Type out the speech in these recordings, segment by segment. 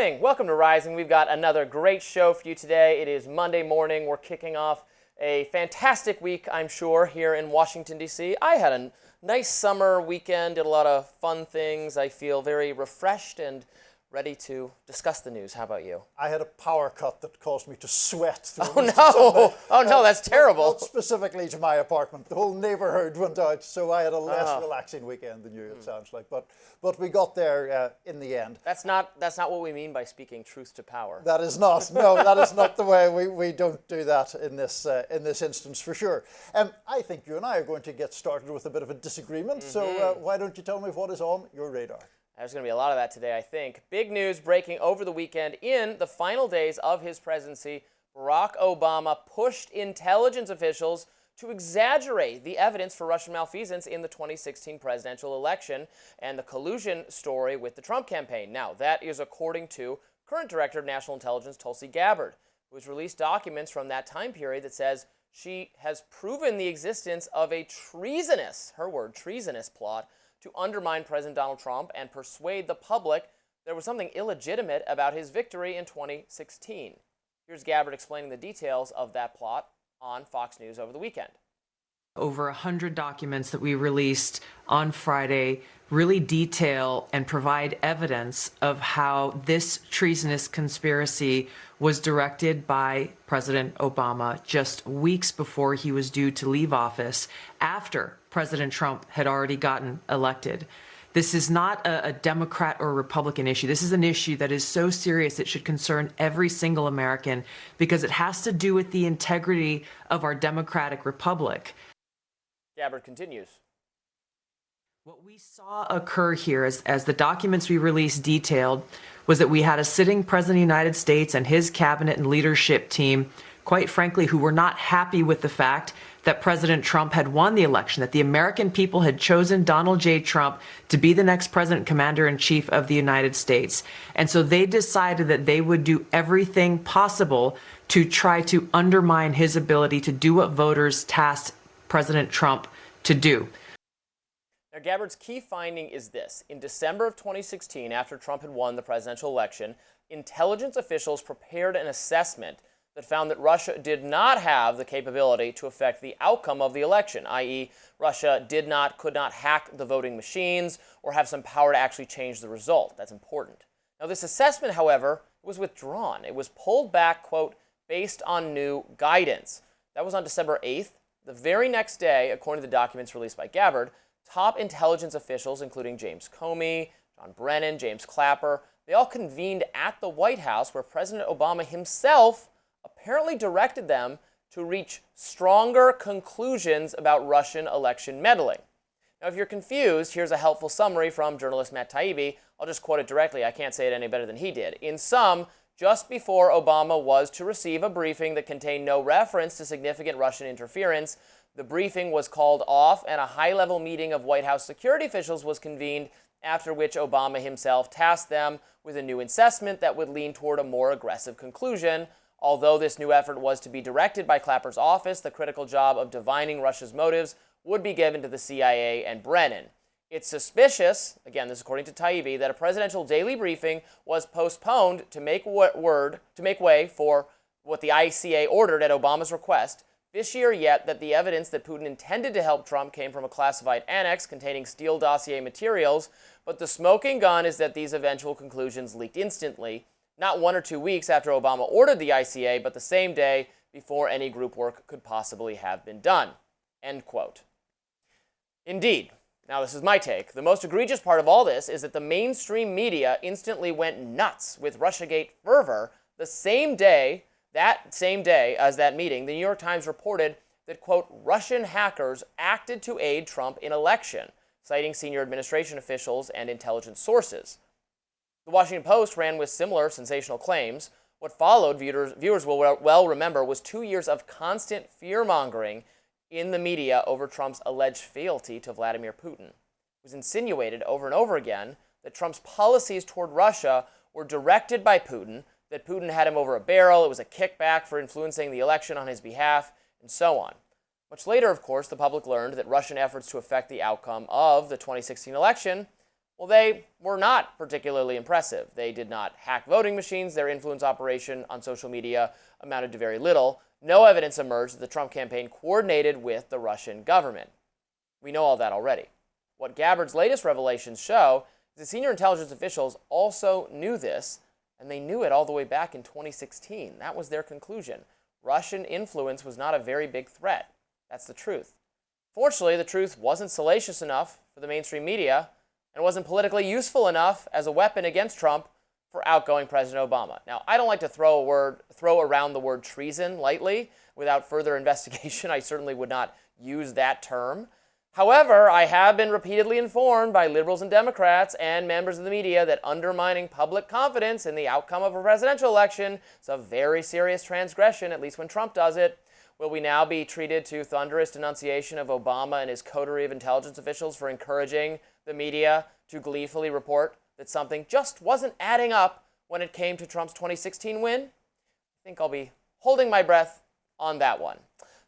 morning. Welcome to Rising. We've got another great show for you today. It is Monday morning. We're kicking off a fantastic week, I'm sure, here in Washington, D.C. I had a nice summer weekend, did a lot of fun things. I feel very refreshed and ready to discuss the news. How about you? I had a power cut that caused me to sweat. Oh no! Oh no, that's terrible. Not specifically to my apartment. The whole neighborhood went out, so I had a less relaxing weekend than you, it sounds like. But we got there in the end. That's not what we mean by speaking truth to power. That is not. No, that is not the way. We don't do that in this instance, for sure. I think you and I are going to get started with a bit of a disagreement. So why don't you tell me what is on your radar? There's going to be a lot of that today, I think. Big news breaking over the weekend. In the final days of his presidency, Barack Obama pushed intelligence officials to exaggerate the evidence for Russian malfeasance in the 2016 presidential election and the collusion story with the Trump campaign. Now, that is according to current Director of National Intelligence Tulsi Gabbard, who has released documents from that time period that says she has proven the existence of a treasonous, her word, treasonous plot to undermine President Donald Trump and persuade the public there was something illegitimate about his victory in 2016. Here's Gabbard explaining the details of that plot on Fox News over the weekend. Over 100 documents that we released on Friday really detail and provide evidence of how this treasonous conspiracy was directed by President Obama just weeks before he was due to leave office, after President Trump had already gotten elected. This is not a Democrat or Republican issue. This is an issue that is so serious it should concern every single American because it has to do with the integrity of our democratic republic. Gabbard continues. What we saw occur here, as the documents we released detailed, was that we had a sitting president of the United States and his cabinet and leadership team, quite frankly, who were not happy with the fact that President Trump had won the election, that the American people had chosen Donald J. Trump to be the next president commander-in-chief of the United States. And so they decided that they would do everything possible to try to undermine his ability to do what voters tasked President Trump to do. Now, Gabbard's key finding is this. In December of 2016, after Trump had won the presidential election, intelligence officials prepared an assessment that found that Russia did not have the capability to affect the outcome of the election, i.e., Russia could not hack the voting machines or have some power to actually change the result. That's important. Now, this assessment, however, was withdrawn. It was pulled back, quote, based on new guidance. That was on December 8th. The very next day, according to the documents released by Gabbard, top intelligence officials, including James Comey, John Brennan, James Clapper, they all convened at the White House where President Obama himself apparently directed them to reach stronger conclusions about Russian election meddling. Now, if you're confused, here's a helpful summary from journalist Matt Taibbi. I'll just quote it directly. I can't say it any better than he did. In sum, just before Obama was to receive a briefing that contained no reference to significant Russian interference, the briefing was called off and a high-level meeting of White House security officials was convened, after which Obama himself tasked them with a new assessment that would lean toward a more aggressive conclusion. Although this new effort was to be directed by Clapper's office, the critical job of divining Russia's motives would be given to the CIA and Brennan. It's suspicious, again, this is according to Taibbi, that a presidential daily briefing was postponed to make way for what the ICA ordered at Obama's request. Fishier yet that the evidence that Putin intended to help Trump came from a classified annex containing Steele dossier materials, but the smoking gun is that these eventual conclusions leaked instantly, not 1 or 2 weeks after Obama ordered the ICA, but the same day before any group work could possibly have been done. End quote. Indeed. Now, this is my take. The most egregious part of all this is that the mainstream media instantly went nuts with Russiagate fervor the same day as that meeting. The New York Times reported that, quote, Russian hackers acted to aid Trump in election, citing senior administration officials and intelligence sources. The Washington Post ran with similar sensational claims. What followed, viewers will well remember, was 2 years of constant fear-mongering in the media over Trump's alleged fealty to Vladimir Putin. It was insinuated over and over again that Trump's policies toward Russia were directed by Putin, that Putin had him over a barrel, it was a kickback for influencing the election on his behalf, and so on. Much later, of course, the public learned that Russian efforts to affect the outcome of the 2016 election, Well, they were not particularly impressive. They did not hack voting machines. Their influence operation on social media amounted to very little. No evidence emerged that the Trump campaign coordinated with the Russian government. We know all that already. What Gabbard's latest revelations show is that senior intelligence officials also knew this, and they knew it all the way back in 2016. That was their conclusion. Russian influence was not a very big threat. That's the truth. Fortunately, the truth wasn't salacious enough for the mainstream media, and wasn't politically useful enough as a weapon against Trump for outgoing President Obama. Now, I don't like to throw around the word treason lightly. Without further investigation, I certainly would not use that term. However, I have been repeatedly informed by liberals and Democrats and members of the media that undermining public confidence in the outcome of a presidential election is a very serious transgression, at least when Trump does it. Will we now be treated to thunderous denunciation of Obama and his coterie of intelligence officials for encouraging the media to gleefully report that something just wasn't adding up when it came to Trump's 2016 win? I think I'll be holding my breath on that one.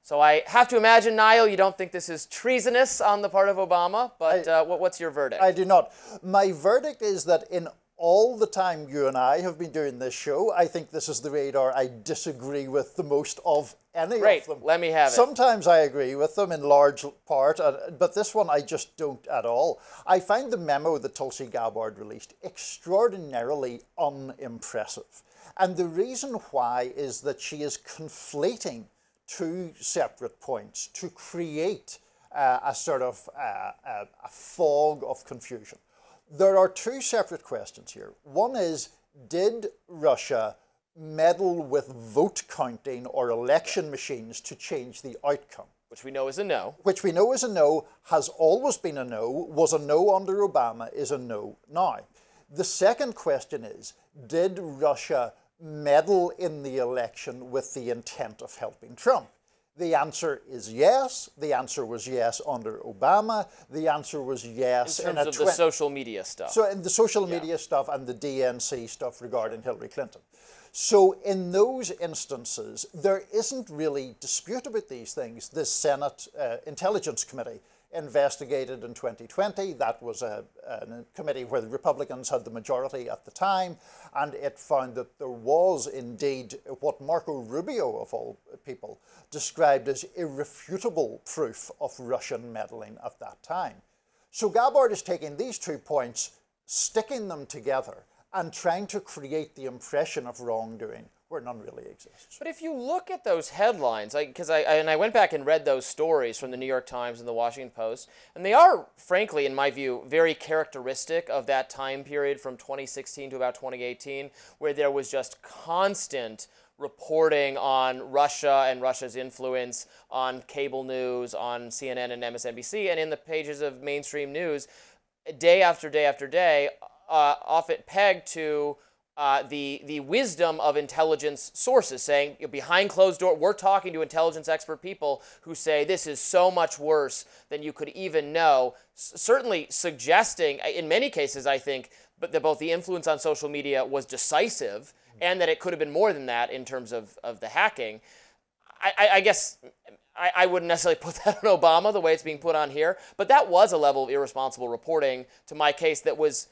So I have to imagine, Niall, you don't think this is treasonous on the part of Obama, but what's your verdict? I do not. My verdict is that in all the time you and I have been doing this show, I think this is the radar I disagree with the most of any of them. Let me have it. Sometimes I agree with them in large part, but this one I just don't at all. I find the memo that Tulsi Gabbard released extraordinarily unimpressive. And the reason why is that she is conflating two separate points to create a sort of a fog of confusion. There are two separate questions here. One is, did Russia meddle with vote counting or election machines to change the outcome? Which we know is a no. Which we know is a no, has always been a no, was a no under Obama, is a no now. The second question is, did Russia meddle in the election with the intent of helping Trump? The answer is yes. The answer was yes under Obama. The answer was yes in terms of the social media stuff. So in the social media stuff and the DNC stuff regarding Hillary Clinton. So in those instances, there isn't really dispute about these things. The Senate Intelligence Committee investigated in 2020. That was a committee where the Republicans had the majority at the time, and it found that there was indeed what Marco Rubio, of all people, described as irrefutable proof of Russian meddling at that time. So Gabbard is taking these 2 points, sticking them together, and trying to create the impression of wrongdoing where none really exists. But if you look at those headlines, because I went back and read those stories from the New York Times and the Washington Post, and they are, frankly, in my view, very characteristic of that time period from 2016 to about 2018, where there was just constant reporting on Russia and Russia's influence on cable news, on CNN and MSNBC, and in the pages of mainstream news, day after day after day, often pegged to the wisdom of intelligence sources, saying behind closed door, we're talking to intelligence expert people who say this is so much worse than you could even know, certainly suggesting, in many cases, I think, but that both the influence on social media was decisive and that it could have been more than that in terms of the hacking. I guess I wouldn't necessarily put that on Obama the way it's being put on here, but that was a level of irresponsible reporting, to my case, that was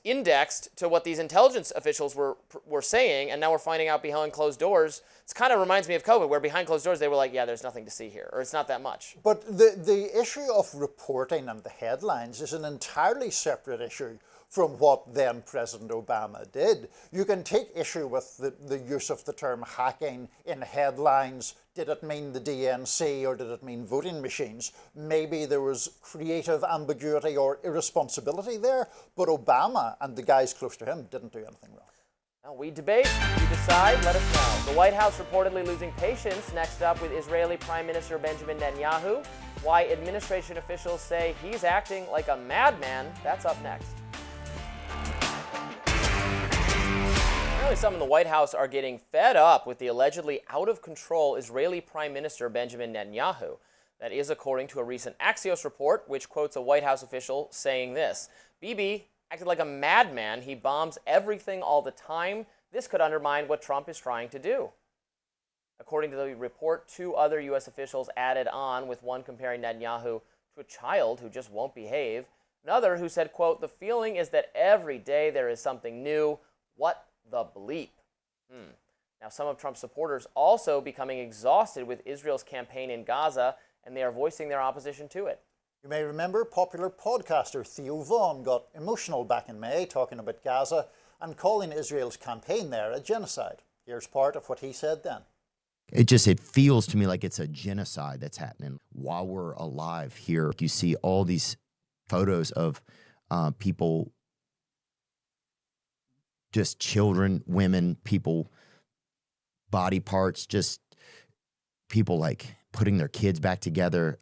indexed to what these intelligence officials were saying, and now we're finding out behind closed doors. It kind of reminds me of COVID, where behind closed doors they were like, yeah, there's nothing to see here, or it's not that much. But the issue of reporting and the headlines is an entirely separate issue from what then President Obama did. You can take issue with the use of the term hacking in headlines. Did it mean the DNC or did it mean voting machines? Maybe there was creative ambiguity or irresponsibility there, but Obama and the guys close to him didn't do anything wrong. Now we debate, you decide, let us know. The White House reportedly losing patience. Next up with Israeli Prime Minister Benjamin Netanyahu. Why administration officials say he's acting like a madman. That's up next. Apparently some in the White House are getting fed up with the allegedly out-of-control Israeli Prime Minister Benjamin Netanyahu. That is according to a recent Axios report, which quotes a White House official saying this: Bibi acted like a madman. He bombs everything all the time. This could undermine what Trump is trying to do. According to the report, 2 other U.S. officials added on, with one comparing Netanyahu to a child who just won't behave. Another who said, quote, "The feeling is that every day there is something new. What the bleep?" Now, some of Trump's supporters also becoming exhausted with Israel's campaign in Gaza, and they are voicing their opposition to it. You may remember popular podcaster Theo Von got emotional back in May talking about Gaza and calling Israel's campaign there a genocide. Here's part of what he said then. It feels to me like it's a genocide that's happening while we're alive here. You see all these photos of people, just children, women, people, body parts, just people like putting their kids back together.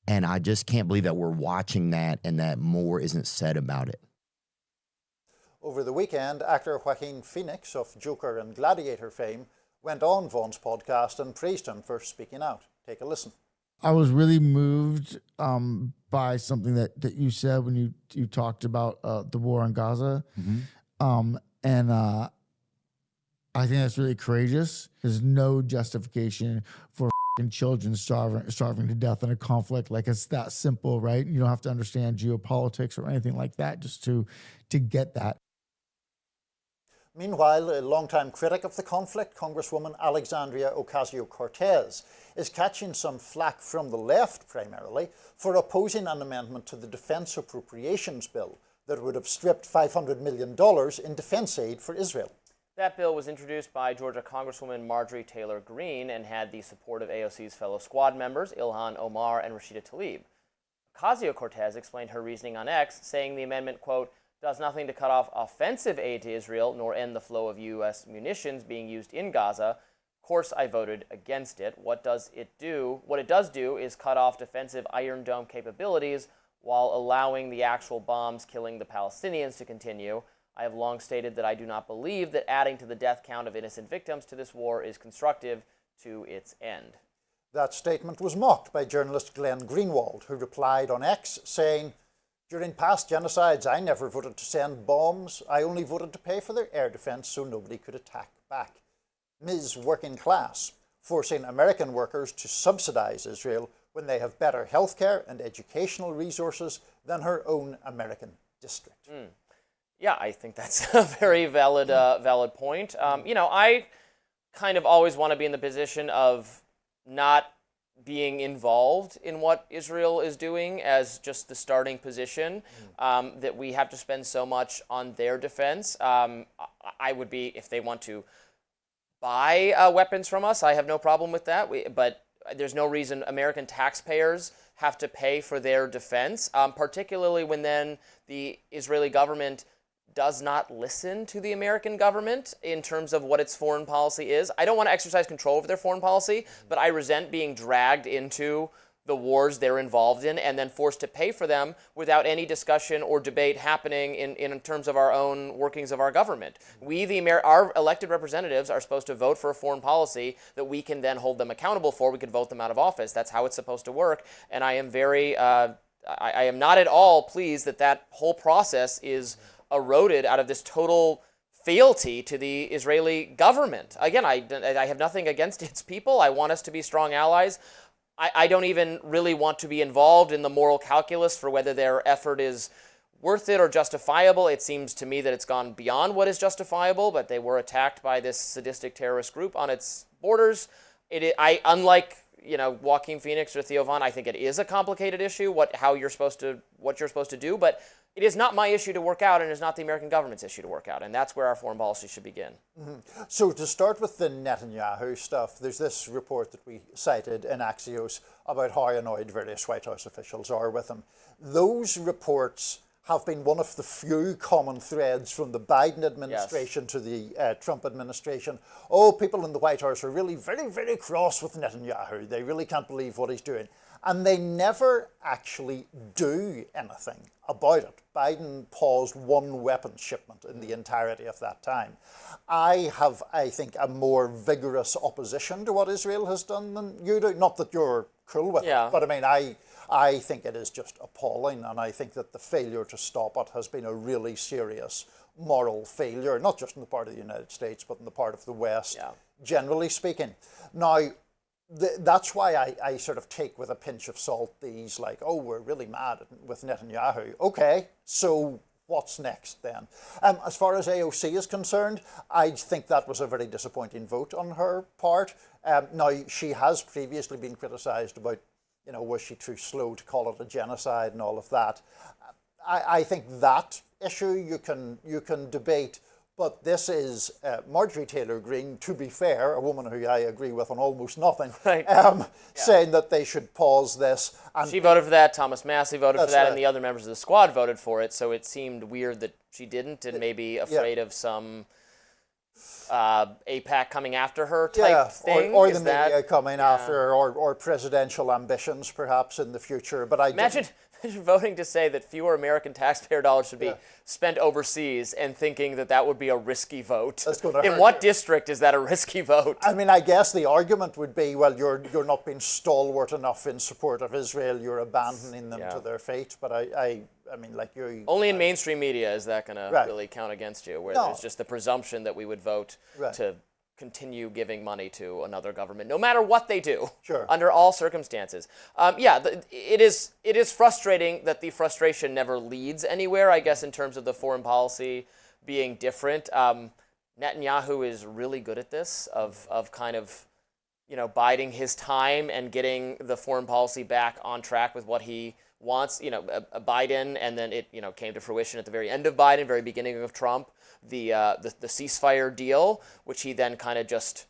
And I just can't believe that we're watching that and that more isn't said about it. Over the weekend, actor Joaquin Phoenix of Joker and Gladiator fame went on Vaughn's podcast and praised him for speaking out. Take a listen. I was really moved by something that you said when you talked about the war in Gaza. And I think that's really courageous. There's no justification for children starving to death in a conflict. Like, it's that simple, right? You don't have to understand geopolitics or anything like that just to get that. Meanwhile, a longtime critic of the conflict, Congresswoman Alexandria Ocasio-Cortez, is catching some flack from the left primarily for opposing an amendment to the Defense Appropriations Bill that would have stripped $500 million in defense aid for Israel. That bill was introduced by Georgia Congresswoman Marjorie Taylor Greene and had the support of AOC's fellow squad members, Ilhan Omar and Rashida Tlaib. Ocasio-Cortez explained her reasoning on X, saying the amendment, quote, "does nothing to cut off offensive aid to Israel nor end the flow of U.S. munitions being used in Gaza. Of course, I voted against it. What it does do is cut off defensive Iron Dome capabilities while allowing the actual bombs killing the Palestinians to continue. I have long stated that I do not believe that adding to the death count of innocent victims to this war is constructive to its end." That statement was mocked by journalist Glenn Greenwald, who replied on X saying, "During past genocides, I never voted to send bombs. I only voted to pay for their air defense so nobody could attack back. Ms. Working Class, forcing American workers to subsidize Israel when they have better healthcare and educational resources than her own American district." Yeah, I think that's a very valid point. I kind of always want to be in the position of not being involved in what Israel is doing as just the starting position, that we have to spend so much on their defense. I would be, if they want to buy weapons from us, I have no problem with that. But there's no reason American taxpayers have to pay for their defense, particularly when then the Israeli government does not listen to the American government in terms of what its foreign policy is. I don't want to exercise control over their foreign policy, but I resent being dragged into the wars they're involved in and then forced to pay for them without any discussion or debate happening in terms of our own workings of our government. Our elected representatives are supposed to vote for a foreign policy that we can then hold them accountable for. We could vote them out of office. That's how it's supposed to work. And I am I am not at all pleased that whole process is eroded out of this total fealty to the Israeli government. Again, I have nothing against its people. I want us to be strong allies. I don't even really want to be involved in the moral calculus for whether their effort is worth it or justifiable. It seems to me that it's gone beyond what is justifiable, but they were attacked by this sadistic terrorist group on its borders. Unlike Joaquin Phoenix or Theo Von, I think it is a complicated issue, what you're supposed to do, but it is not my issue to work out, and it is not the American government's issue to work out, and that's where our foreign policy should begin. So to start with the Netanyahu stuff, there's this report that we cited in Axios about how annoyed various White House officials are with him. Those reports have been one of the few common threads from the Biden administration to the Trump administration. Oh, people in the White House are really very, very cross with Netanyahu. They really can't believe what he's doing. And they never actually do anything about it. Biden paused one weapons shipment in the entirety of that time. I have, I think, a more vigorous opposition to what Israel has done than you do. Not that you're cool with it, but I mean, I think it is just appalling, and I think that the failure to stop it has been a really serious moral failure, not just on the part of the United States, but on the part of the West, generally speaking. Now, that's why I sort of take with a pinch of salt these like, oh, we're really mad with Netanyahu. Okay, so what's next then? As far as AOC is concerned, I think that was a very disappointing vote on her part. Now, she has previously been criticised about, was she too slow to call it a genocide and all of that. I think that issue you can debate. But this is Marjorie Taylor Greene, to be fair, a woman who I agree with on almost nothing, right. Saying that they should pause this. And she voted for that, Thomas Massey voted for that, right. and the other members of the squad voted for it, so it seemed weird that she didn't, and maybe afraid of some APAC coming after her type thing. Or the media coming after her, or presidential ambitions perhaps in the future. But Imagine voting to say that fewer American taxpayer dollars should be spent overseas and thinking that would be a risky vote. That's going to hurt. In what district is that a risky vote? I mean, I guess the argument would be, well, you're not being stalwart enough in support of Israel. You're abandoning them to their fate. But I mean, like you. Only in mainstream media is that going to really count against you, where there's just the presumption that we would vote to continue giving money to another government, no matter what they do, under all circumstances. It is frustrating that the frustration never leads anywhere, I guess, in terms of the foreign policy being different. Netanyahu is really good at this, of kind of, biding his time and getting the foreign policy back on track with what he wants. Biden, and then it, came to fruition at the very end of Biden, very beginning of Trump, the ceasefire deal, which he then kind of just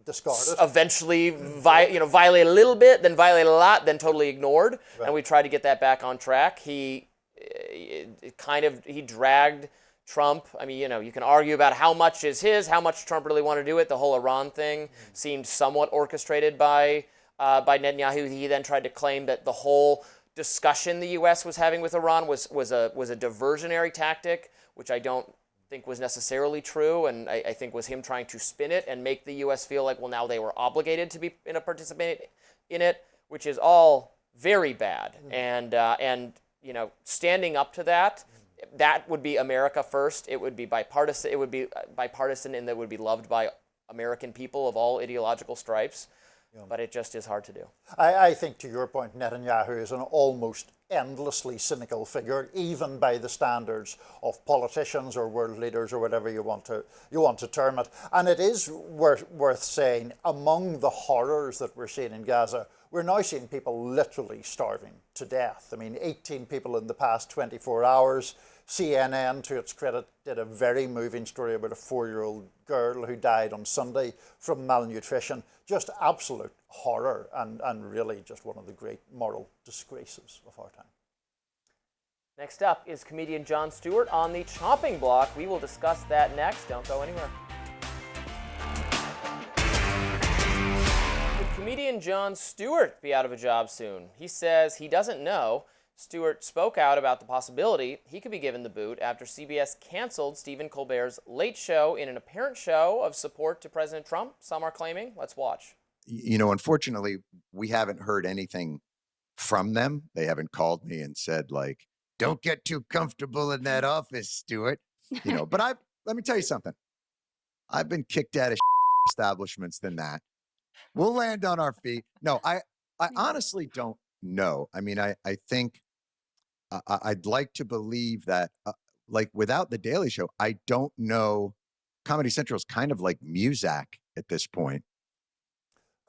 discarded. Eventually, violated a little bit, then violated a lot, then totally ignored, and we tried to get that back on track. He dragged Trump. I mean, you can argue about how much is his, how much Trump really wanted to do it. The whole Iran thing seemed somewhat orchestrated by Netanyahu. He then tried to claim that the whole discussion the U.S. was having with Iran was a diversionary tactic, which I don't think was necessarily true, and I think was him trying to spin it and make the U.S. feel like, well, now they were obligated to be participate in it, which is all very bad. And standing up to that would be America first. It would be bipartisan. It would be bipartisan, and that would be loved by American people of all ideological stripes. But it just is hard to do. I think, to your point, Netanyahu is an almost endlessly cynical figure, even by the standards of politicians or world leaders or whatever you want to term it. And it is worth saying, among the horrors that we're seeing in Gaza, we're now seeing people literally starving to death. I mean, 18 people in the past 24 hours. CNN, to its credit, did a very moving story about a 4-year-old girl who died on Sunday from malnutrition. Just absolute horror, and really just one of the great moral disgraces of our time. Next up is comedian Jon Stewart on the chopping block. We will discuss that next. Don't go anywhere. Could comedian Jon Stewart be out of a job soon? He says he doesn't know. Stewart spoke out about the possibility he could be given the boot after CBS canceled Stephen Colbert's Late Show in an apparent show of support to President Trump, some are claiming. Let's watch. Unfortunately, we haven't heard anything from them. They haven't called me and said, like, don't get too comfortable in that office, Stewart. But let me tell you something. I've been kicked out of establishments than that. We'll land on our feet. No, I honestly don't know. I mean, I think I'd like to believe that, without The Daily Show, I don't know. Comedy Central is kind of like Muzak at this point.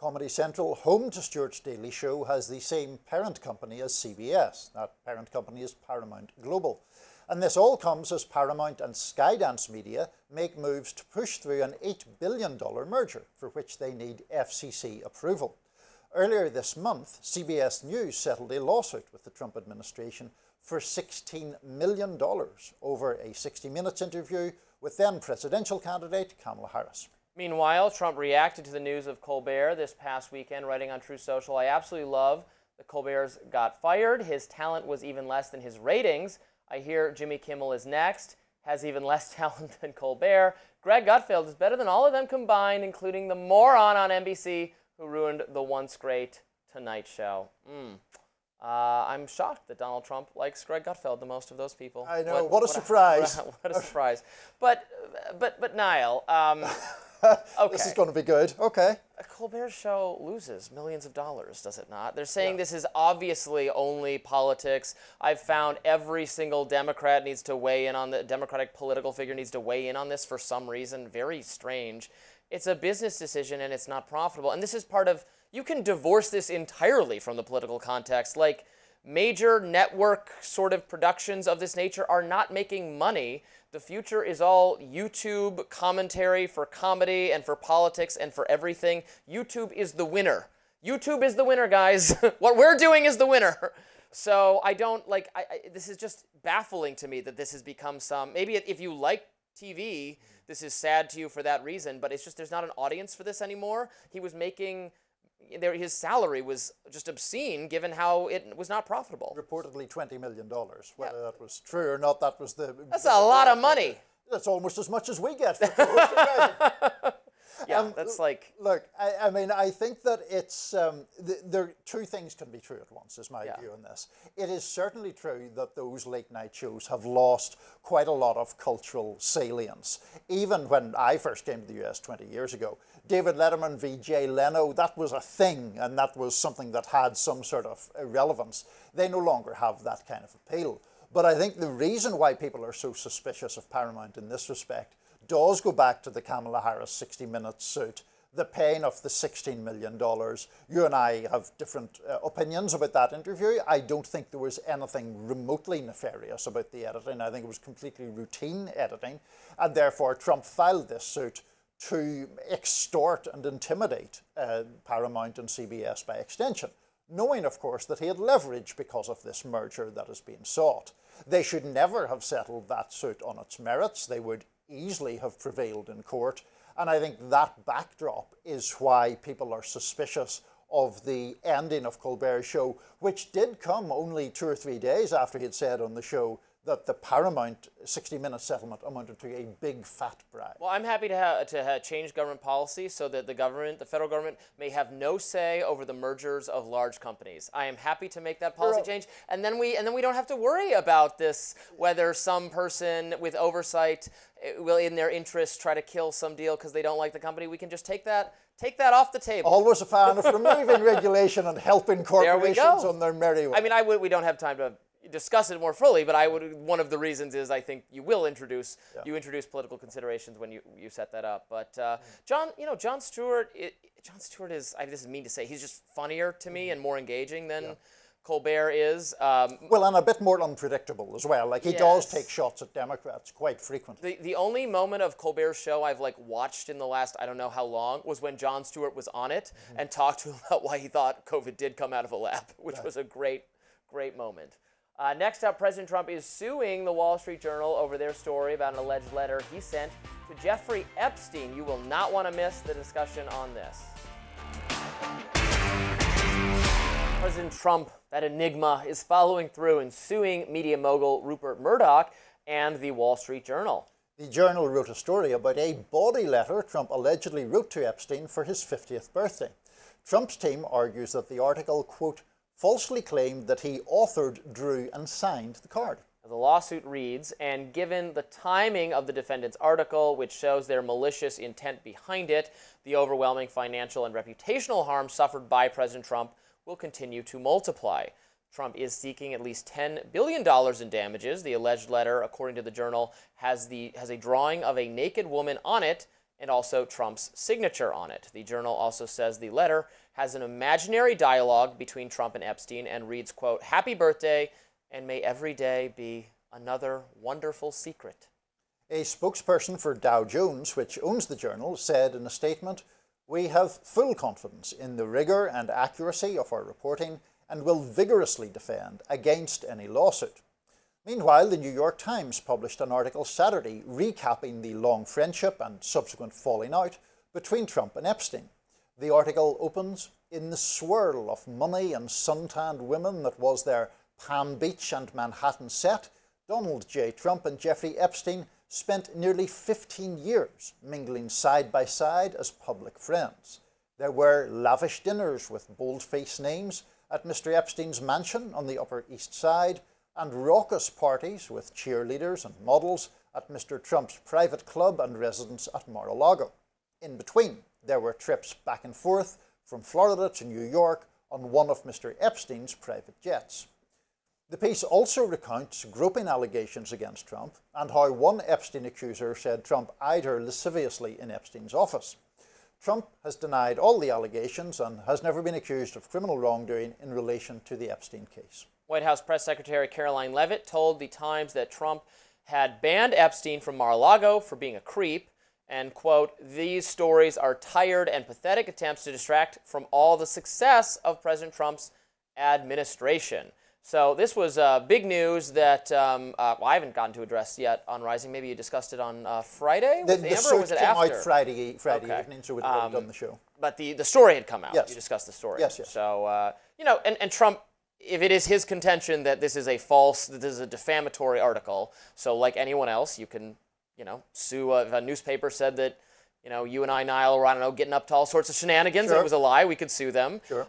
Comedy Central, home to Stewart's Daily Show, has the same parent company as CBS. That parent company is Paramount Global. And this all comes as Paramount and Skydance Media make moves to push through an $8 billion merger, for which they need FCC approval. Earlier this month, CBS News settled a lawsuit with the Trump administration for $16 million over a 60 Minutes interview with then presidential candidate Kamala Harris. Meanwhile, Trump reacted to the news of Colbert this past weekend, writing on Truth Social, "I absolutely love that Colbert's got fired. His talent was even less than his ratings. I hear Jimmy Kimmel is next, has even less talent than Colbert. Greg Gutfeld is better than all of them combined, including the moron on NBC who ruined the once great Tonight Show." I'm shocked that Donald Trump likes Greg Gutfeld the most of those people. I know. What a surprise. What a surprise. But Niall, This is going to be good. Okay. A Colbert show loses millions of dollars, does it not? They're saying this is obviously only politics. I've found every single Democrat needs to weigh in on the Democratic political figure needs to weigh in on this for some reason. Very strange. It's a business decision and it's not profitable. And this is part of, you can divorce this entirely from the political context. Like, major network sort of productions of this nature are not making money. The future is all YouTube commentary for comedy and for politics and for everything. YouTube is the winner. YouTube is the winner, guys. What we're doing is the winner. So I don't, like, this is just baffling to me that this has become some, maybe if you like TV, this is sad to you for that reason, but it's just there's not an audience for this anymore. He was making, his salary was just obscene given how it was not profitable. Reportedly $20 million. Whether that was true or not, that's a lot of money. That's almost as much as we get for co-hosting. Yeah, that's like... Look, I mean, I think that it's... two things can be true at once, is my view on this. It is certainly true that those late-night shows have lost quite a lot of cultural salience. Even when I first came to the US 20 years ago, David Letterman v. Jay Leno, that was a thing, and that was something that had some sort of relevance. They no longer have that kind of appeal. But I think the reason why people are so suspicious of Paramount in this respect does go back to the Kamala Harris 60-minute suit, the paying of the $16 million. You and I have different opinions about that interview. I don't think there was anything remotely nefarious about the editing. I think it was completely routine editing. And therefore, Trump filed this suit to extort and intimidate Paramount and CBS by extension, knowing, of course, that he had leverage because of this merger that is being sought. They should never have settled that suit on its merits. They would easily have prevailed in court. And I think that backdrop is why people are suspicious of the ending of Colbert's show, which did come only 2 or 3 days after he had said on the show that the Paramount 60-minute settlement amounted to a big fat bribe. Well, I'm happy to change government policy so that the federal government, may have no say over the mergers of large companies. I am happy to make that policy change, and then we don't have to worry about this, whether some person with oversight will, in their interest, try to kill some deal because they don't like the company. We can just take that off the table. Always a fan of removing regulation and helping corporations on their merry way. I mean, we don't have time to discuss it more fully, but one of the reasons is I think you will introduce political considerations when you set that up. But Jon Stewart is, this is mean to say, he's just funnier to me and more engaging than Colbert is. Well, and a bit more unpredictable as well. Like, he does take shots at Democrats quite frequently. The only moment of Colbert's show I've watched in the last I don't know how long was when Jon Stewart was on it and talked to him about why he thought COVID did come out of a lab, which was a great moment. Next up, President Trump is suing the Wall Street Journal over their story about an alleged letter he sent to Jeffrey Epstein. You will not want to miss the discussion on this. President Trump, that enigma, is following through and suing media mogul Rupert Murdoch and the Wall Street Journal. The Journal wrote a story about a body letter Trump allegedly wrote to Epstein for his 50th birthday. Trump's team argues that the article, quote, falsely claimed that he authored, drew, and signed the card. The lawsuit reads, and given the timing of the defendant's article, which shows their malicious intent behind it, the overwhelming financial and reputational harm suffered by President Trump will continue to multiply. Trump is seeking at least $10 billion in damages. The alleged letter, according to the Journal, has a drawing of a naked woman on it and also Trump's signature on it. The Journal also says the letter has an imaginary dialogue between Trump and Epstein and reads, quote, happy birthday, and may every day be another wonderful secret. A spokesperson for Dow Jones, which owns the Journal, said in a statement, we have full confidence in the rigor and accuracy of our reporting and will vigorously defend against any lawsuit. Meanwhile, the New York Times published an article Saturday recapping the long friendship and subsequent falling out between Trump and Epstein. The article opens, in the swirl of money and suntanned women that was their Palm Beach and Manhattan set, Donald J. Trump and Jeffrey Epstein spent nearly 15 years mingling side by side as public friends. There were lavish dinners with bold-faced names at Mr. Epstein's mansion on the Upper East Side, and raucous parties with cheerleaders and models at Mr. Trump's private club and residence at Mar-a-Lago. in between. There were trips back and forth from Florida to New York on one of Mr. Epstein's private jets. The piece also recounts groping allegations against Trump and how one Epstein accuser said Trump eyed her lasciviously in Epstein's office. Trump has denied all the allegations and has never been accused of criminal wrongdoing in relation to the Epstein case. White House Press Secretary Caroline Leavitt told the Times that Trump had banned Epstein from Mar-a-Lago for being a creep, and, quote, "These stories are tired and pathetic attempts to distract from all the success of President Trump's administration." So this was big news that I haven't gotten to address yet on Rising. Maybe you discussed it on Friday with The Amber, or suit was it came after? out Friday Okay. evening, so we'd have done the show. But the story had come out. Yes. You discussed the story. Yes, yes. So, and Trump, if it is his contention that this is that this is a defamatory article, so like anyone else, you can, sue if a newspaper said that, you and I, Niall, were, I don't know, getting up to all sorts of shenanigans, and Sure. it was a lie, we could sue them. Sure.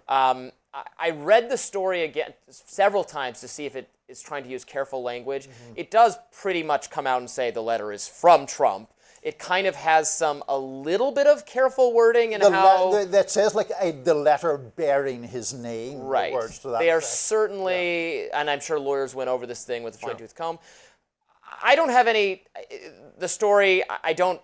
I read the story again several times to see if it is trying to use careful language. It does pretty much come out and say the letter is from Trump. It kind of has a little bit of careful wording and how... that says like the letter bearing his name. Right. Words to that they are effect. certainly, and I'm sure lawyers went over this thing with a fine-tooth comb. I don't have the story, I don't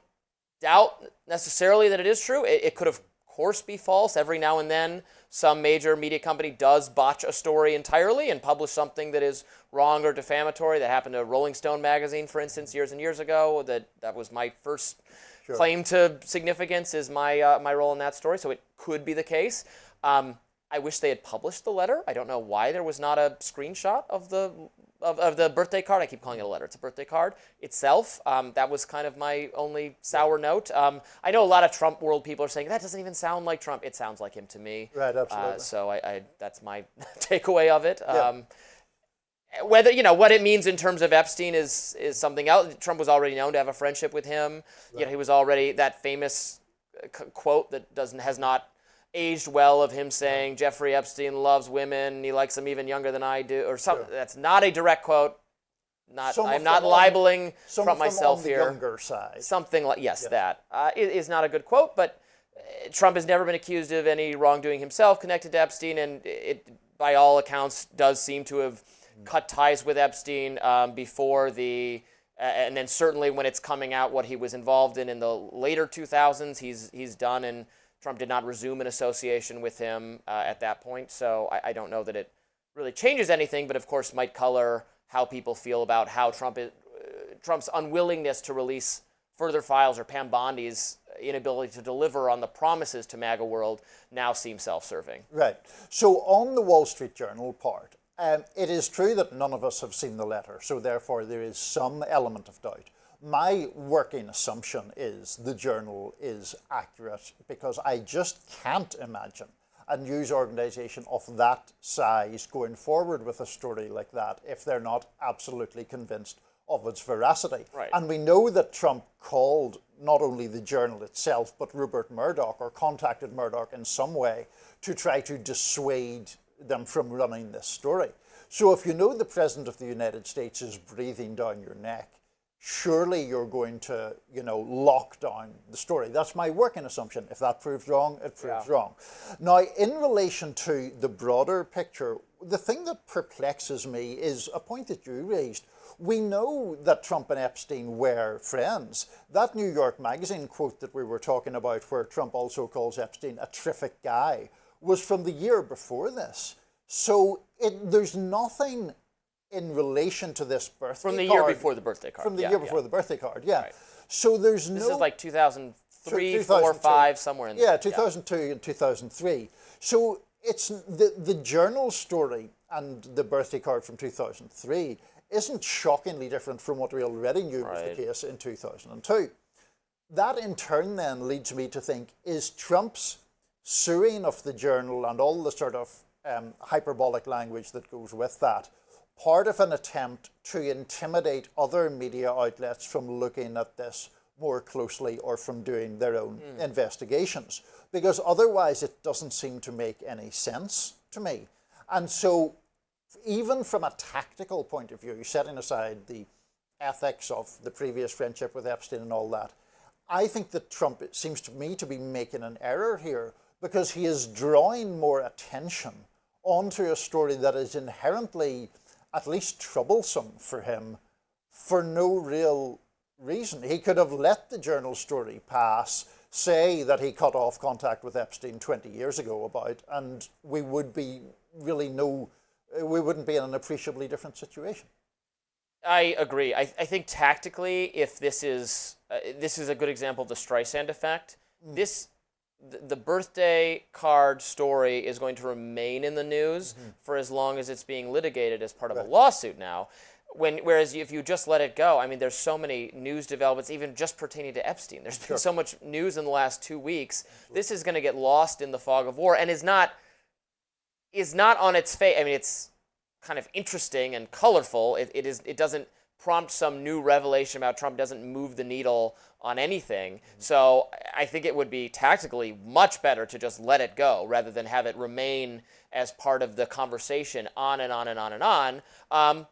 doubt necessarily that it is true. It could, of course, be false. Every now and then, some major media company does botch a story entirely and publish something that is wrong or defamatory. That happened to Rolling Stone magazine, for instance, years and years ago. That was my first claim to significance, is my role in that story. So it could be the case. I wish they had published the letter. I don't know why there was not a screenshot of the birthday card. I keep calling it a letter. It's a birthday card itself. That was kind of my only sour note. I know a lot of Trump world people are saying, that doesn't even sound like Trump. It sounds like him to me. Right, absolutely. So I that's my takeaway of it. Yeah. Whether, what it means in terms of Epstein is something else. Trump was already known to have a friendship with him. Right. He was already, that famous quote that has not aged well, of him saying Jeffrey Epstein loves women, he likes them even younger than I do, or something. Sure. That's not a direct quote. I'm not libeling Trump myself here. Younger side. Something like that is not a good quote. But Trump has never been accused of any wrongdoing himself connected to Epstein, and it, by all accounts, does seem to have cut ties with Epstein before and then certainly when it's coming out what he was involved in the later 2000s, he's done, and Trump did not resume an association with him at that point. So I don't know that it really changes anything, but of course might color how people feel about how Trump's unwillingness to release further files, or Pam Bondi's inability to deliver on the promises to MAGA world, now seems self-serving. Right. So on the Wall Street Journal part, it is true that none of us have seen the letter, so therefore there is some element of doubt. My working assumption is the Journal is accurate, because I just can't imagine a news organization of that size going forward with a story like that if they're not absolutely convinced of its veracity. Right. And we know that Trump called not only the Journal itself, but Rupert Murdoch, or contacted Murdoch in some way to try to dissuade them from running this story. So if you know the President of the United States is breathing down your neck, surely you're going to, lock down the story. That's my working assumption. If that proves wrong, it proves wrong. Now, in relation to the broader picture, the thing that perplexes me is a point that you raised. We know that Trump and Epstein were friends. That New York Magazine quote that we were talking about, where Trump also calls Epstein a terrific guy, was from the year before this. So there's nothing in relation to this birthday card. From the year before the birthday card. From the year before the birthday card, yeah. Right. So there's This is like 2003, 4, 2005, somewhere in there. Yeah, 2002 and 2003. So it's the Journal story and the birthday card from 2003 isn't shockingly different from what we already knew was the case in 2002. That in turn then leads me to think, is Trump's suing of the Journal and all the sort of hyperbolic language that goes with that part of an attempt to intimidate other media outlets from looking at this more closely, or from doing their own investigations? Because otherwise it doesn't seem to make any sense to me. And so even from a tactical point of view, setting aside the ethics of the previous friendship with Epstein and all that, I think that Trump, it seems to me, to be making an error here, because he is drawing more attention onto a story that is inherently at least troublesome for him for no real reason. He could have let the journal story pass, say that he cut off contact with Epstein 20 years ago and we would be we wouldn't be in an appreciably different situation. I agree. I think tactically, if this is a good example of the Streisand effect, the birthday card story is going to remain in the news for as long as it's being litigated as part of a lawsuit now. Whereas if you just let it go, I mean, there's so many news developments, even just pertaining to Epstein. There's been so much news in the last 2 weeks. This is going to get lost in the fog of war and is not on its face. I mean, it's kind of interesting and colorful. It doesn't prompt some new revelation about Trump. It doesn't move the needle on anything. So I think it would be tactically much better to just let it go rather than have it remain as part of the conversation on and on and on and on.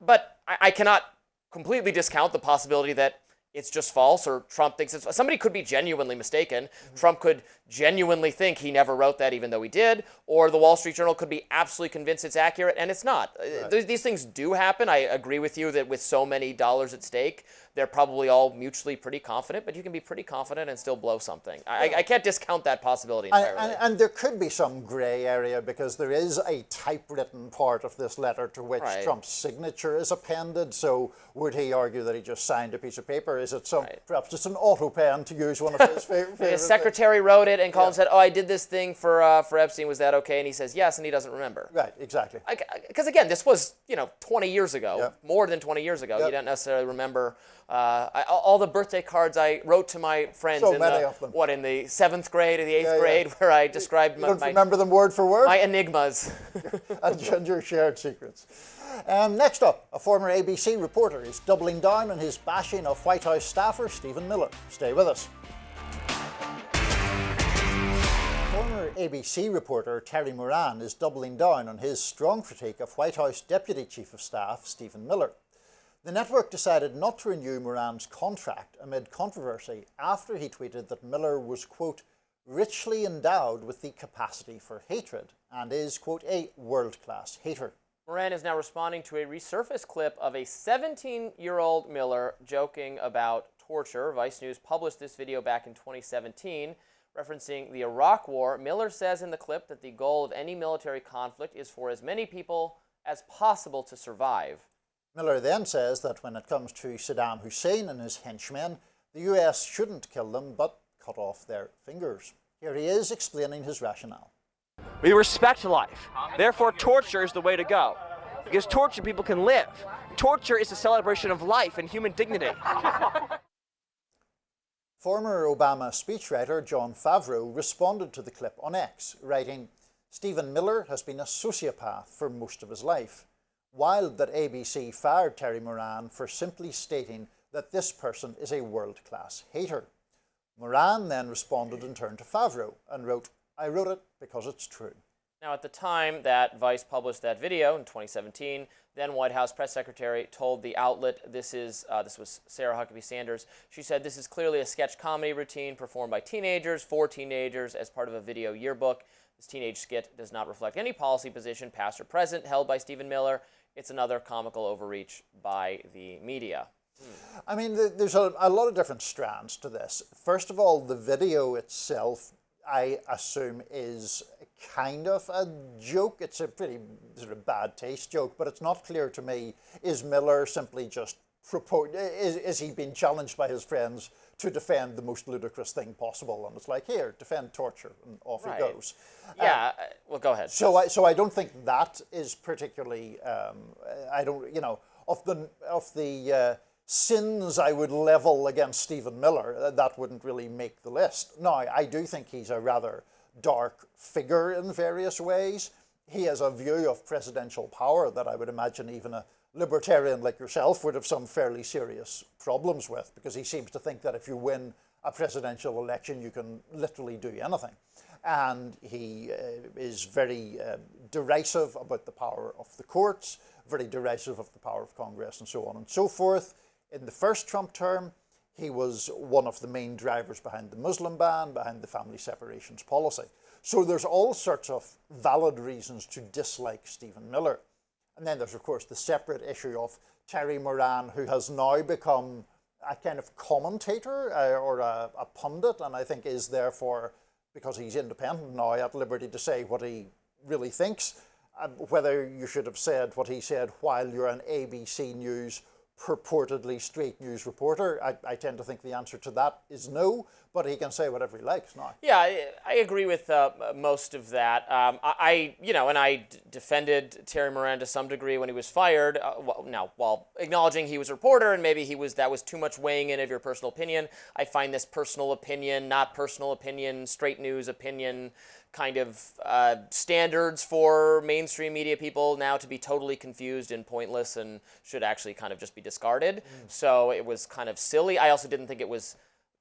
But I cannot completely discount the possibility that it's just false, or Trump thinks it's... Somebody could be genuinely mistaken. Trump could genuinely think he never wrote that even though he did, or the Wall Street Journal could be absolutely convinced it's accurate, and it's not. Right. These things do happen. I agree with you that with so many dollars at stake, they're probably all mutually pretty confident, but you can be pretty confident and still blow something. I can't discount that possibility entirely. And there could be some gray area, because there is a typewritten part of this letter to which Trump's signature is appended. So would he argue that he just signed a piece of paper? Is it perhaps just an auto pen, to use one of his favorite His secretary wrote it and called and said, "Oh, I did this thing for Epstein. Was that okay?" And he says yes, and he doesn't remember. Right, exactly. Because again, this was 20 years ago, more than 20 years ago. You don't necessarily remember all the birthday cards I wrote to my friends. So many of them. What, in the 7th grade or the 8th grade, where I described you don't remember them word for word? My enigmas. and your shared secrets. Next up, a former ABC reporter is doubling down on his bashing of White House staffer Stephen Miller. Stay with us. Former ABC reporter Terry Moran is doubling down on his strong critique of White House Deputy Chief of Staff Stephen Miller. The network decided not to renew Moran's contract amid controversy after he tweeted that Miller was, quote, richly endowed with the capacity for hatred and is, quote, a world-class hater. Moran is now responding to a resurfaced clip of a 17-year-old Miller joking about torture. Vice News published this video back in 2017, referencing the Iraq War. Miller says in the clip that the goal of any military conflict is for as many people as possible to survive. Miller then says that when it comes to Saddam Hussein and his henchmen, the US shouldn't kill them, but cut off their fingers. Here he is explaining his rationale. We respect life. Therefore, torture is the way to go. Because torture people can live. Torture is a celebration of life and human dignity. Former Obama speechwriter Jon Favreau responded to the clip on X, writing, Stephen Miller has been a sociopath for most of his life. Wild that ABC fired Terry Moran for simply stating that this person is a world-class hater. Moran then responded in turn to Favreau and wrote, I wrote it because it's true. Now, at the time that Vice published that video in 2017, then White House press secretary told the outlet, this was Sarah Huckabee Sanders, she said, this is clearly a sketch comedy routine performed by teenagers for teenagers as part of a video yearbook. This teenage skit does not reflect any policy position, past or present, held by Stephen Miller. It's another comical overreach by the media. I mean, there's a lot of different strands to this. First of all, the video itself, I assume, is kind of a joke. It's a pretty sort of bad taste joke, but it's not clear to me, is Miller simply just is he being challenged by his friends to defend the most ludicrous thing possible? And it's like, here, defend torture, and off he goes. Yeah, well, go ahead. So I don't think that is particularly, I don't, of the sins I would level against Stephen Miller, that wouldn't really make the list. Now, I do think he's a rather dark figure in various ways. He has a view of presidential power that I would imagine even a libertarian like yourself would have some fairly serious problems with, because he seems to think that if you win a presidential election, you can literally do anything. And he is very derisive about the power of the courts, very derisive of the power of Congress, and so on and so forth. In the first Trump term, he was one of the main drivers behind the Muslim ban, behind the family separations policy. So there's all sorts of valid reasons to dislike Stephen Miller. And then there's, of course, the separate issue of Terry Moran, who has now become a kind of commentator or a pundit, and I think is therefore, because he's independent now, at liberty to say what he really thinks. Whether you should have said what he said while you're an ABC News purportedly straight news reporter, I tend to think the answer to that is no, but he can say whatever he likes now. Yeah, I agree with most of that. I defended Terry Moran to some degree when he was fired. Now, while acknowledging he was a reporter and maybe that was too much weighing in of your personal opinion, I find this personal opinion, not personal opinion, straight news opinion kind of standards for mainstream media people now to be totally confused and pointless and should actually kind of just be discarded. So it was kind of silly. I also didn't think it was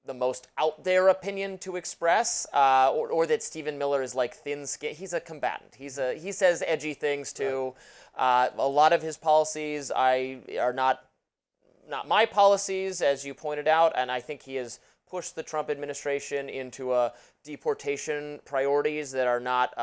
the most out there opinion to express, or that Stephen Miller is like thin-skinned. He's a combatant. He says edgy things too. A lot of his policies are not my policies, as you pointed out, and I think he has pushed the Trump administration into deportation priorities that are not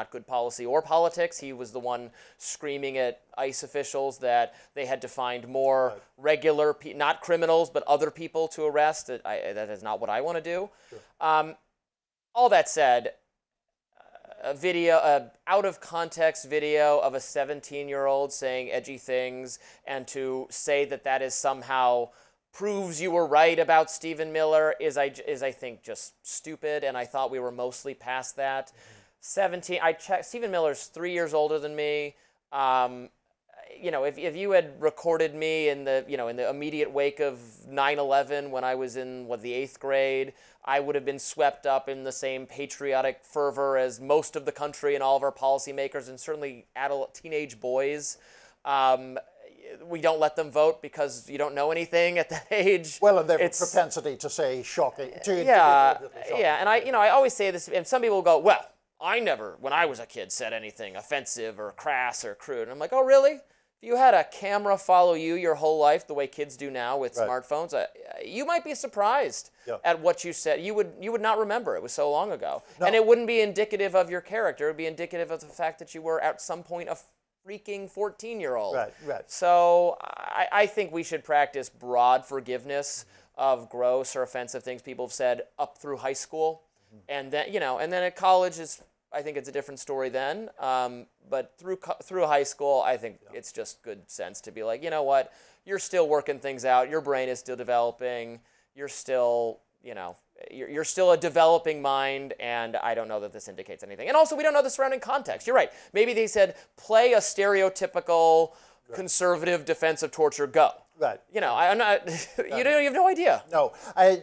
good policy or politics. He was the one screaming at ICE officials that they had to find more regular, not criminals, but other people to arrest. That is not what I want to do. Sure. All that said, a out of context video of a 17-year-old saying edgy things, and to say that is somehow proves you were right about Stephen Miller is I think just stupid, and I thought we were mostly past that. 17, I checked, Stephen Miller's 3 years older than me. If you had recorded me in the immediate wake of 9/11 when I was in the 8th grade, I would have been swept up in the same patriotic fervor as most of the country and all of our policymakers, and certainly teenage boys. We don't let them vote because you don't know anything at that age. Well, and they have a propensity to say shocking. And I always say this, and some people go, well, I never, when I was a kid, said anything offensive or crass or crude. And I'm like, oh, really? If you had a camera follow you your whole life the way kids do now with smartphones, you might be surprised at what you said. You would not remember. It was so long ago. No. And it wouldn't be indicative of your character. It would be indicative of the fact that you were at some point a freaking 14-year-old. Right. So I think we should practice broad forgiveness of gross or offensive things people have said up through high school. And then, and then at college I think it's a different story then. But through high school, I think it's just good sense to be like, you know what, you're still working things out. Your brain is still developing. You're still, you're still a developing mind, and I don't know that this indicates anything. And also, we don't know the surrounding context. You're right. Maybe they said, play a stereotypical conservative defense of torture, go. Right. I'm not, you have no idea. No.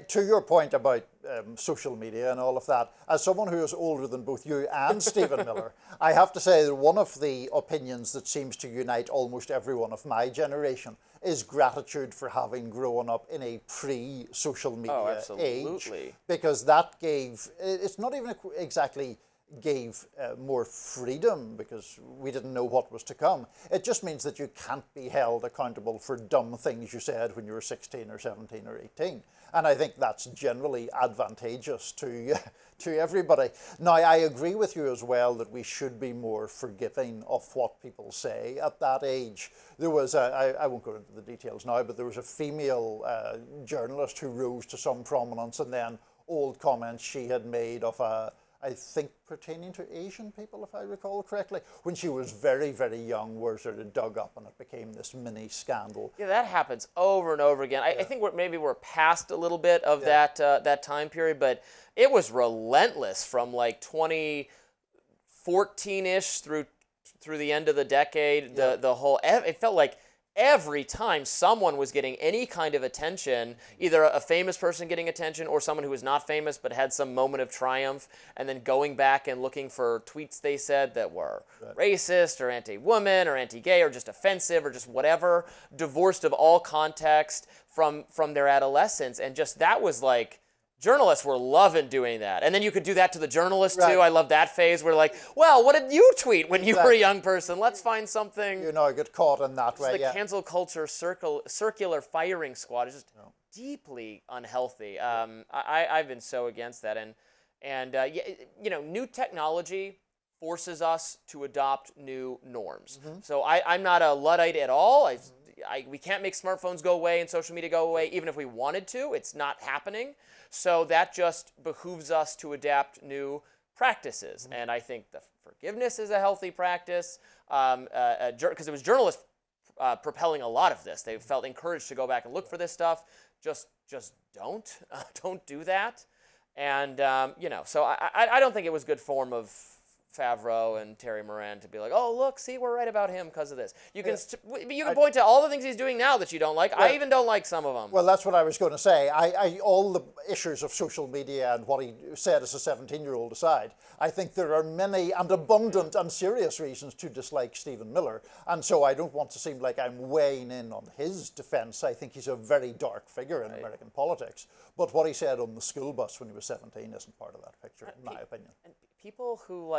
To your point about social media and all of that, as someone who is older than both you and Stephen Miller, I have to say that one of the opinions that seems to unite almost everyone of my generation is gratitude for having grown up in a pre-social media age. Because that it's not even exactly gave more freedom, because we didn't know what was to come. It just means that you can't be held accountable for dumb things you said when you were 16 or 17 or 18. And I think that's generally advantageous to everybody. Now, I agree with you as well that we should be more forgiving of what people say at that age. There was, I won't go into the details now, but there was a female journalist who rose to some prominence, and then old comments she had made of I think pertaining to Asian people, if I recall correctly, when she was very, very young, were sort of dug up, and it became this mini scandal. Yeah, that happens over and over again. I think we're past a little bit of that time period, but it was relentless from like 2014-ish through the end of the decade. The whole, it felt like every time someone was getting any kind of attention, either a famous person getting attention or someone who was not famous but had some moment of triumph, and then going back and looking for tweets they said that were racist or anti-woman or anti-gay or just offensive or just whatever, divorced of all context from their adolescence. And just that was like, journalists were loving doing that. And then you could do that to the journalists too. I love that phase where like, well, what did you tweet when you were a young person? Let's find something. Get caught in that way. The cancel culture circular firing squad is just deeply unhealthy. I've been so against that, and new technology forces us to adopt new norms. So I'm not a Luddite at all. We can't make smartphones go away and social media go away, even if we wanted to. It's not happening. So that just behooves us to adapt new practices. And I think the forgiveness is a healthy practice, because it was journalists propelling a lot of this. They felt encouraged to go back and look for this stuff. Just don't do that. And so I don't think it was good form of Favreau and Terry Moran to be like, oh, look, see, we're right about him because of this. You can point to all the things he's doing now that you don't like. I even don't like some of them. Well, that's what I was going to say. All the issues of social media and what he said as a 17-year-old aside, I think there are many and abundant and serious reasons to dislike Stephen Miller. And so I don't want to seem like I'm weighing in on his defense. I think he's a very dark figure in American politics. But what he said on the school bus when he was 17 isn't part of that picture, in my opinion. And people who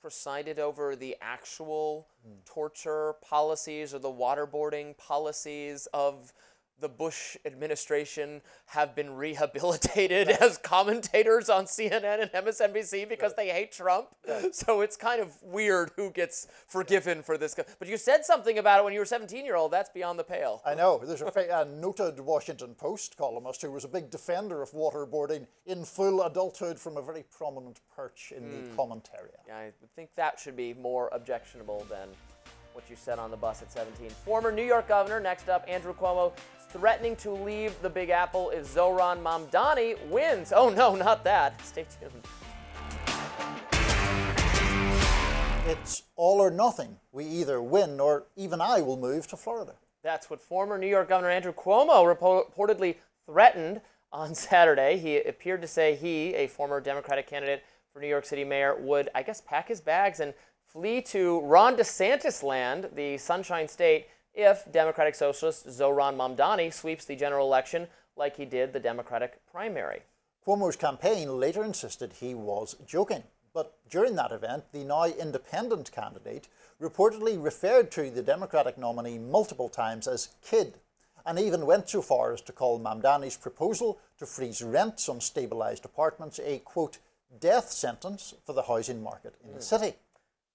presided over the actual torture policies or the waterboarding policies of the Bush administration have been rehabilitated as commentators on CNN and MSNBC because they hate Trump. So it's kind of weird who gets forgiven for this. But you said something about it when you were a 17-year-old. That's beyond the pale. I know. There's a noted Washington Post columnist who was a big defender of waterboarding in full adulthood from a very prominent perch in the commentariat. Yeah, I would think that should be more objectionable than what you said on the bus at 17. Former New York governor, next up, Andrew Cuomo, threatening to leave the Big Apple if Zohran Mamdani wins. Oh no, not that. Stay tuned. It's all or nothing. We either win or even I will move to Florida. That's what former New York Governor Andrew Cuomo reportedly threatened on Saturday. He appeared to say he, a former Democratic candidate for New York City mayor, would, I guess, pack his bags and flee to Ron DeSantis land, the Sunshine State, if Democratic Socialist Zohran Mamdani sweeps the general election like he did the Democratic primary. Cuomo's campaign later insisted he was joking. But during that event, the now independent candidate reportedly referred to the Democratic nominee multiple times as kid, and even went so far as to call Mamdani's proposal to freeze rents on stabilised apartments a, quote, death sentence for the housing market in the city.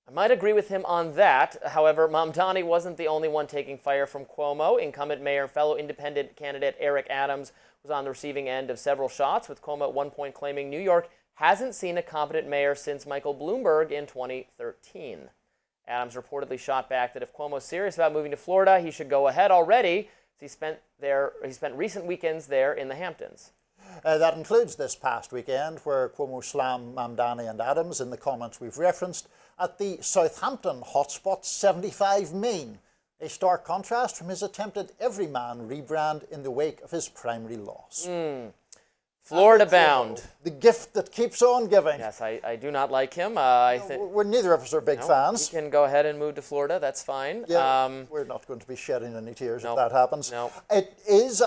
I might agree with him on that. However, Mamdani wasn't the only one taking fire from Cuomo. Incumbent mayor, fellow independent candidate Eric Adams was on the receiving end of several shots, with Cuomo at one point claiming New York hasn't seen a competent mayor since Michael Bloomberg in 2013. Adams reportedly shot back that if Cuomo's serious about moving to Florida, he should go ahead already. He spent recent weekends there in the Hamptons. That includes this past weekend, where Cuomo slammed Mamdani and Adams in the comments we've referenced at the Southampton hotspot 75 Main, a stark contrast from his attempted everyman rebrand in the wake of his primary loss. Florida bound. The gift that keeps on giving. Yes, I do not like him. We're neither of us are big fans. He can go ahead and move to Florida. That's fine. Yeah, we're not going to be shedding any tears if that happens. No. It is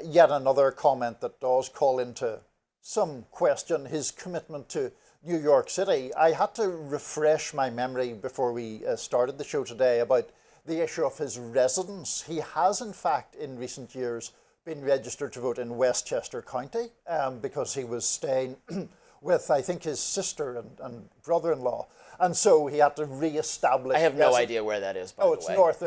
yet another comment that does call into some question his commitment to New York City. I had to refresh my memory before we started the show today about the issue of his residence. He has, in fact, in recent years, been registered to vote in Westchester County because he was staying with, I think, his sister and brother-in-law. And so he had to re-establish... I have no idea where that is, by the way. It's north.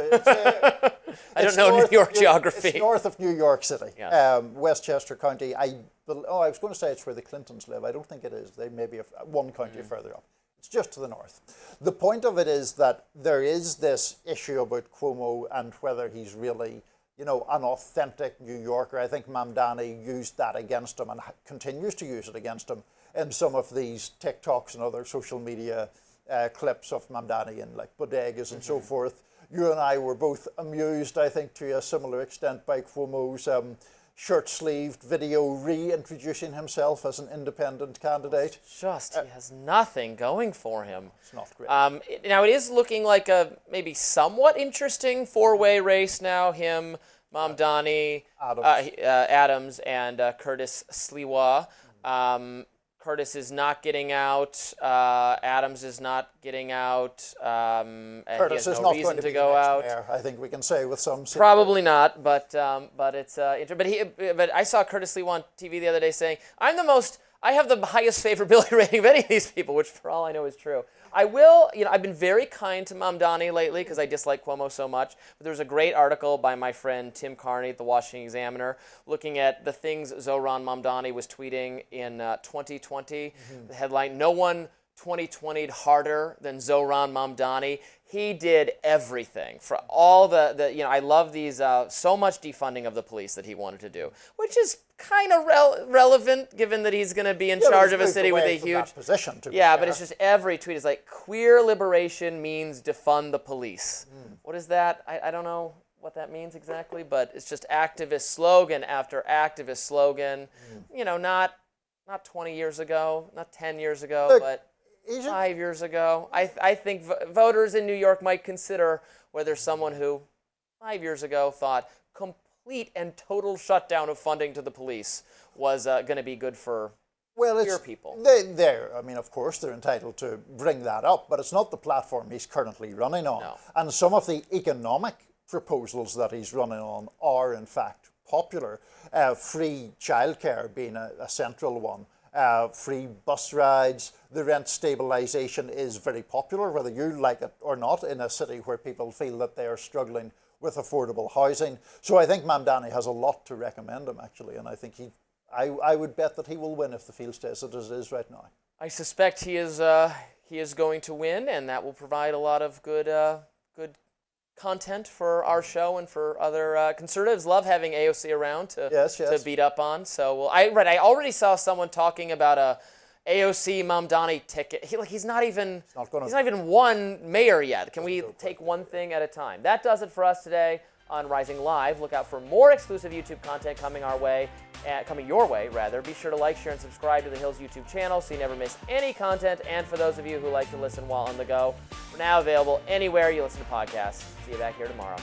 I don't know New York geography. It's north of New York City, yeah. Westchester County. I was going to say it's where the Clintons live. I don't think it is. They may be one county further up. It's just to the north. The point of it is that there is this issue about Cuomo and whether he's really... an authentic New Yorker. I think Mamdani used that against him and continues to use it against him in some of these TikToks and other social media clips of Mamdani in like bodegas and so forth. You and I were both amused, I think, to a similar extent by Cuomo's shirt-sleeved video reintroducing himself as an independent candidate. He has nothing going for him. It's not great. Now, it is looking like a maybe somewhat interesting four-way race now. Him, Mamdani, Adams, and Curtis Sliwa. Curtis is not getting out. Adams is not getting out. And Curtis he has is no not reason going to to be go the next out. mayor, I think we can say with some certainty. Probably not, but it's but I saw Curtis Lee on TV the other day saying, I have the highest favorability rating of any of these people, which for all I know is true. I've been very kind to Mamdani lately because I dislike Cuomo so much. But there was a great article by my friend Tim Carney at the Washington Examiner looking at the things Zohran Mamdani was tweeting in 2020. The headline, "No one 2020'd harder than Zohran Mamdani." He did everything for all I love these, so much defunding of the police that he wanted to do, which is kind of relevant given that he's going to be in charge of a city with a huge position. But it's just every tweet is like, queer liberation means defund the police. What is that? I don't know what that means exactly, but it's just activist slogan after activist slogan. Not 20 years ago, not 10 years ago, Look, but 5 years ago. I think voters in New York might consider whether someone who 5 years ago thought complete and total shutdown of funding to the police was going to be good for queer people. Of course, they're entitled to bring that up, but it's not the platform he's currently running on. No. And some of the economic proposals that he's running on are, in fact, popular. Free childcare being a central one. Free bus rides, the rent stabilisation is very popular, whether you like it or not, in a city where people feel that they are struggling with affordable housing. So I think Mamdani has a lot to recommend him, actually, and I think I would bet that he will win if the field stays as it is right now. I suspect he is going to win, and that will provide a lot of good content for our show and for other conservatives. Love having AOC around to beat up on. So I already saw someone talking about a AOC Mamdani ticket. He's not even won mayor yet. Can we take one thing at a time? That does it for us today on Rising Live. Look out for more exclusive YouTube content coming your way. Be sure to like, share, and subscribe to the Hills YouTube channel so you never miss any content. And for those of you who like to listen while on the go, we're now available anywhere you listen to podcasts. See you back here tomorrow.